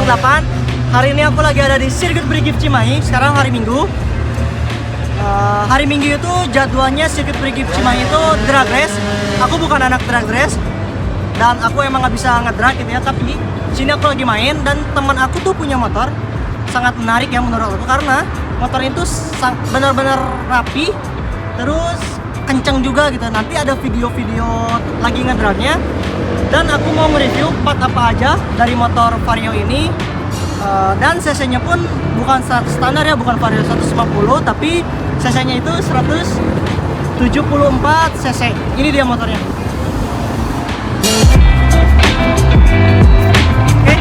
08. Hari ini aku lagi ada di sirkuit Brigif Cimahi. Sekarang hari Minggu. Hari Minggu itu jadwalnya sirkuit Brigif Cimahi itu drag race. Aku bukan anak drag race dan aku emang nggak bisa ngedrag gitu ya. Tapi sini aku lagi main dan teman aku tuh punya motor sangat menarik ya menurut aku, karena motor itu benar-benar rapi, terus kenceng juga gitu. Nanti ada video-video lagi ngedragnya. Dan aku mau nge-review part apa aja dari motor Vario ini. Dan cc-nya pun bukan standar ya, bukan Vario 150, tapi cc-nya itu 174 cc. Ini dia motornya. Oke.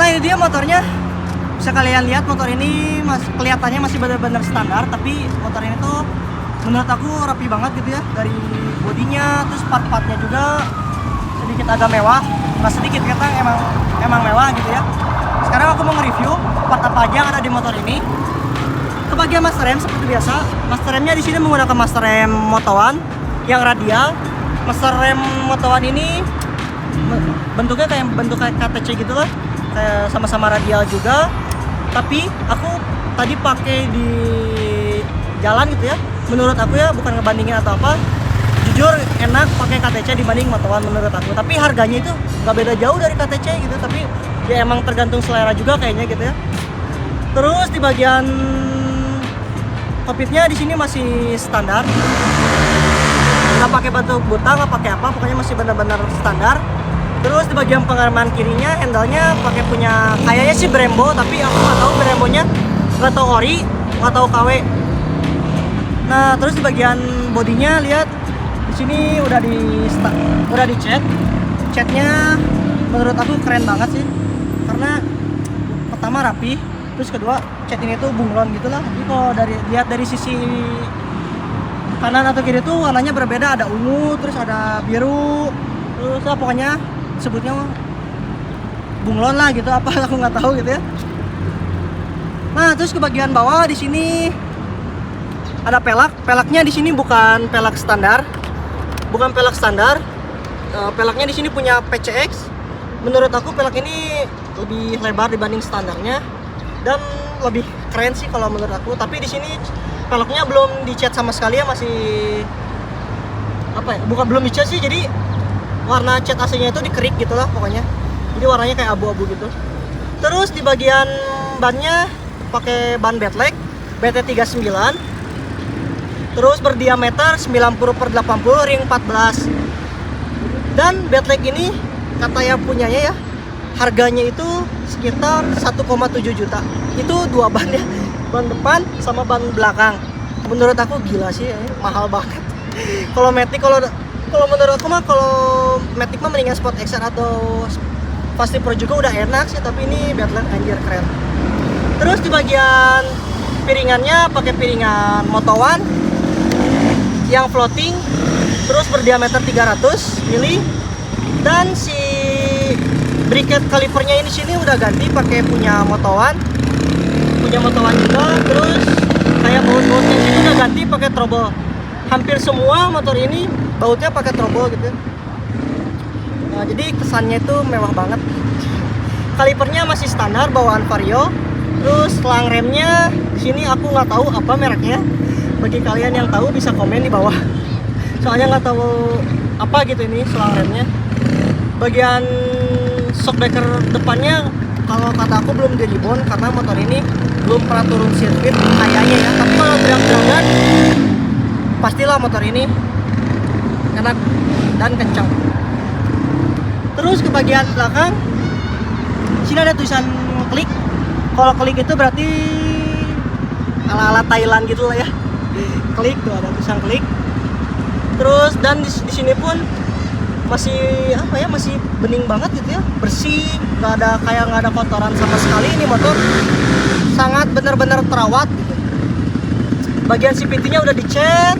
Nah, ini dia motornya. Bisa kalian lihat motor ini kelihatannya masih benar-benar standar, tapi motor ini tuh menurut aku rapi banget gitu ya, dari bodinya, terus part-partnya juga sedikit agak mewah, nggak sedikit, kata emang mewah gitu ya. Sekarang aku mau nge-review part apa aja yang ada di motor ini. Ke bagian master rem seperti biasa, master remnya di sini menggunakan master rem Moto1 yang radial. Master rem Moto1 ini bentuknya kayak KTC gitu lah, kayak sama-sama radial juga. Tapi aku tadi pakai di jalan gitu ya, menurut aku ya, bukan ngebandingin atau apa, jujur enak pakai KTC dibanding Moto1 menurut aku. Tapi harganya itu nggak beda jauh dari KTC gitu, tapi ya emang tergantung selera juga kayaknya gitu ya. Terus di bagian kokpitnya di sini masih standar, nggak pakai batu buta, nggak pakai apa, pokoknya masih benar-benar standar. Terus di bagian pengereman kirinya, handle-nya pakai punya kayaknya sih Brembo, tapi aku nggak tahu Brembonya, nggak tahu ori, nggak tahu KW. Nah, terus di bagian bodinya lihat di sini udah dicat. Catnya menurut aku keren banget sih, karena pertama rapi, terus kedua cat ini tuh bunglon gitulah. Jadi kalau lihat dari sisi kanan atau kiri tuh warnanya berbeda, ada ungu, terus ada biru, terus ya pokoknya sebutnya bunglon lah gitu, apa aku nggak tahu gitu ya. Nah, terus ke bagian bawah di sini ada pelaknya di sini bukan pelak standar, pelaknya di sini punya PCX. Menurut aku pelak ini lebih lebar dibanding standarnya dan lebih keren sih kalau menurut aku. Tapi di sini pelaknya belum dicat sama sekali ya, masih apa ya, belum dicat sih, jadi warna cat AC-nya itu dikerik gitu lah pokoknya. Jadi warnanya kayak abu-abu gitu. Terus di bagian bannya pakai ban Badleg BT39. Terus berdiameter 90/80 ring 14. Dan Badleg ini kata yang punyanya ya, harganya itu sekitar 1,7 juta. Itu dua ban ya, ban depan sama ban belakang. Menurut aku gila sih ya, mahal banget. Kalau Matic, kalau menurut aku mah, kalau Matic mah mendingan Sport XR atau Fastly Pro juga udah enak sih, tapi ini Badleg anjir keren. Terus di bagian piringannya pakai piringan Moto1 yang floating, terus berdiameter 300 mili, dan si bracket kalipernya ini sini udah ganti pakai punya Moto1 juga. Terus kayak baut-bautnya sini udah ganti pakai trouble. Hampir semua motor ini bautnya pakai trouble gitu. Nah, jadi kesannya itu mewah banget. Kalipernya masih standar bawaan Vario. Terus selang remnya di sini aku nggak tahu apa mereknya. Bagi kalian yang tahu bisa komen di bawah. Soalnya nggak tahu apa gitu ini selang remnya. Bagian shockbreaker depannya kalau kata aku belum di ribon, karena motor ini belum pernah turun sirkuit kayaknya ya. Tapi kalau drag-dragan pastilah motor ini enak dan kencang. Terus ke bagian belakang sini ada tulisan klik. Kalau klik itu berarti ala-ala Thailand gitu lah ya. Klik tuh, ada tulisan klik. Terus dan di sini pun masih apa ya, masih bening banget gitu ya, bersih, nggak ada kotoran sama sekali. Ini motor sangat benar-benar terawat gitu. Bagian CVT-nya udah dicat.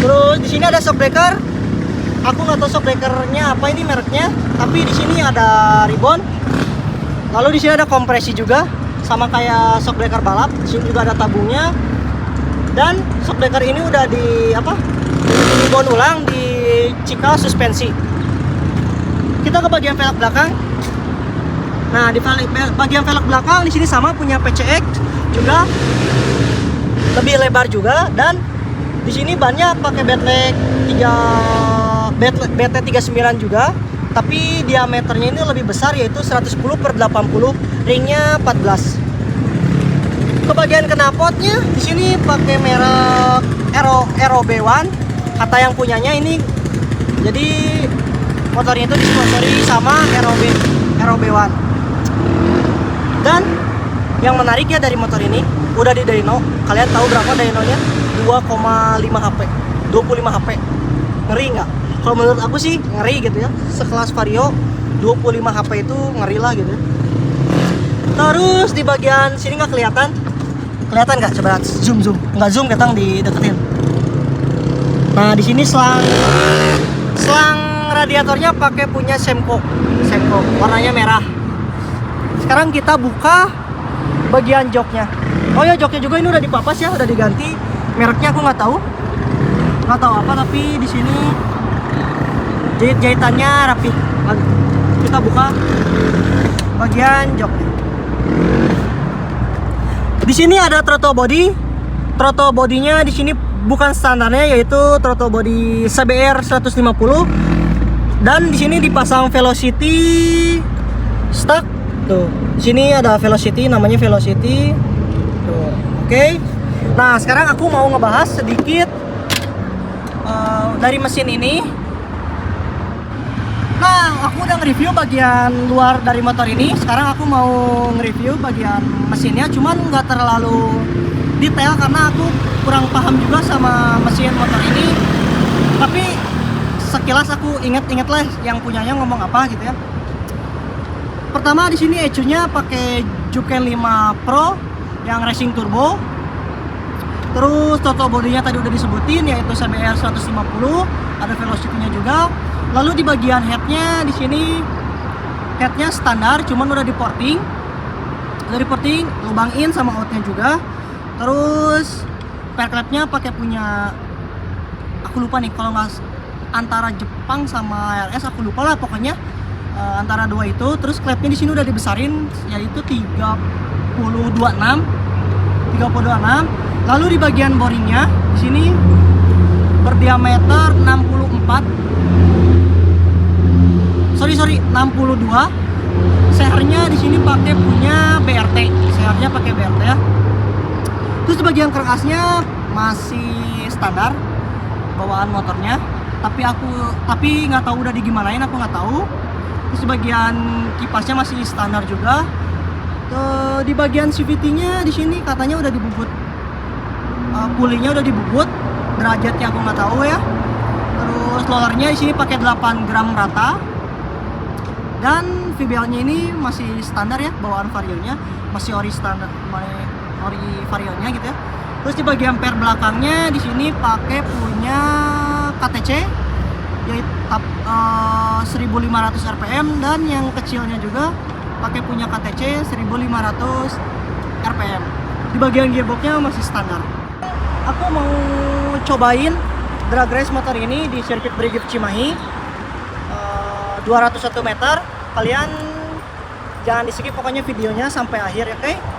Terus di sini ada shockbreaker. Aku nggak tahu shockbreakernya apa ini mereknya, tapi di sini ada ribbon. Lalu di sini ada kompresi juga, sama kayak shockbreaker balap. Di sini juga ada tabungnya. Dan shockbreaker ini udah ribon ulang di cikal suspensi. Kita ke bagian velg belakang. Nah, di bagian velg belakang di sini sama punya PCX juga, lebih lebar juga, dan di sini bannya pakai betlek BT39 juga, tapi diameternya ini lebih besar yaitu 110/80, ringnya 14. Ke bagian knalpotnya di sini pakai merek ROB1, kata yang punyanya ini. Jadi motornya itu disponsori sama ROB1. Dan yang menarik ya dari motor ini, udah di dyno. Kalian tahu berapa dynonya? 2,5 HP, 25 HP. Ngeri nggak? Kalau menurut aku sih ngeri gitu ya. Sekelas Vario 25 HP itu ngeri lah gitu. Terus di bagian sini nggak kelihatan nggak? Coba zoom, nggak zoom, datang dideketin. Nah, di sini selang radiatornya pakai punya Semco, warnanya merah. Sekarang kita buka bagian joknya. Oh ya, joknya juga ini udah dipapas ya, udah diganti. Mereknya aku nggak tahu apa, tapi di sini jahitannya rapi. Kita buka bagian joknya. Di sini ada throttle body. Throttle bodinya di sini bukan standarnya, yaitu throttle body CBR 150. Dan di sini dipasang velocity stuck. Tuh, di sini ada velocity, namanya velocity. Tuh, oke. Nah, sekarang aku mau ngebahas sedikit dari mesin ini. Nah, aku udah nge-review bagian luar dari motor ini. Sekarang aku mau nge-review bagian mesinnya, cuman nggak terlalu detail karena aku kurang paham juga sama mesin motor ini. Tapi sekilas aku inget-inget lah yang punyanya ngomong apa gitu ya. Pertama, di sini ECU-nya pakai Juken 5 Pro yang racing turbo. Terus throttle bodinya tadi udah disebutin, yaitu CBR 150, ada velocity-nya juga. Lalu di bagian headnya di sini headnya standar, cuman udah di porting, lubang in sama outnya juga. Terus pair clampnya pakai punya, aku lupa nih, kalau nggak antara Jepang sama RS, aku lupa lah pokoknya. Antara dua itu. Terus klepnya di sini udah dibesarin, yaitu 3026. Lalu di bagian boringnya di sini berdiameter 62. Sehernya di sini pakai punya BRT. Ya. Terus di bagian kerasnya masih standar bawaan motornya, tapi nggak tahu udah digimanain, aku nggak tahu. Terus di bagian kipasnya masih standar juga. Di bagian CVT-nya di sini katanya udah dibubut, pulinya udah dibubut, derajatnya aku nggak tahu ya. Terus rollernya di sini pakai 8 gram rata. Dan VBL-nya ini masih standar ya, bawaan Varionya masih ori Varionya gitu ya. Terus di bagian per belakangnya di sini pakai punya KTC, yaitu 1500 rpm, dan yang kecilnya juga pakai punya KTC 1500 rpm. Di bagian gearboxnya masih standar. Aku mau cobain drag race motor ini di sirkuit Brigif Cimahi, 201 meter. Kalian jangan di skip pokoknya videonya sampai akhir ya, oke?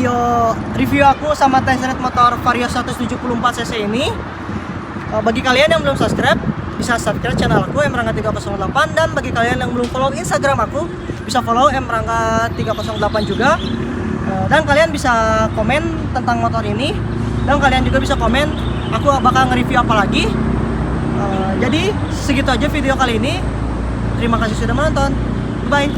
video review aku sama Tensenet motor Vario 174cc ini. Bagi kalian yang belum subscribe, bisa subscribe channel aku mrangga308, dan bagi kalian yang belum follow Instagram aku, bisa follow mrangga308 juga. Dan kalian bisa komen tentang motor ini, dan kalian juga bisa komen aku bakal nge-review apa lagi. Jadi segitu aja video kali ini. Terima kasih sudah menonton. Bye.